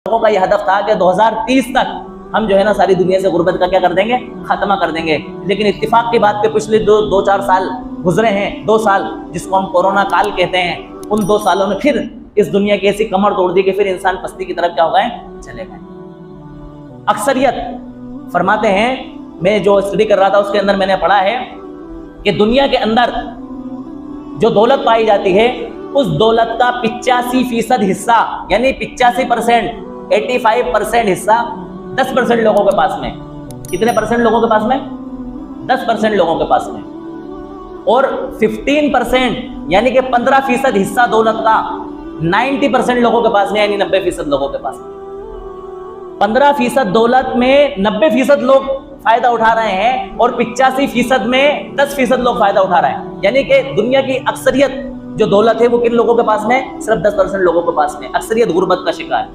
लोगों का यह हदफ था कि 2030 तक हम जो है ना सारी दुनिया से गुर्बत का क्या कर देंगे, खत्मा कर देंगे। लेकिन इत्तेफाक की बात के पिछले दो चार साल गुजरे हैं, 2 साल जिसको हम कोरोना काल कहते हैं, उन 2 सालों में फिर इस दुनिया की ऐसी कमर तोड़ दी कि फिर इंसान पस्ती की तरफ क्या हो गए, चले गए। अक्सरियत फरमाते हैं, मैं जो स्टडी कर रहा था उसके अंदर मैंने पढ़ा है कि दुनिया के अंदर जो दौलत पाई जाती है उस दौलत का 85% हिस्सा यानी 85%, 85% हिस्सा 10% लोगों के पास में। कितने परसेंट लोगों के पास में? 10% लोगों के पास में। और 15% यानी कि 15% हिस्सा दौलत का 90% लोगों के पास में, यानी 90% लोगों के पास में। 15% दौलत में 90% लोग फायदा उठा रहे हैं और 85% में 10% लोग फायदा उठा रहे हैं। यानी कि दुनिया की अक्सरियत जो दौलत है वो किन लोगों के पास में? सिर्फ 10% लोगों के पास में। अक्सरियत गुर्बत का शिकार।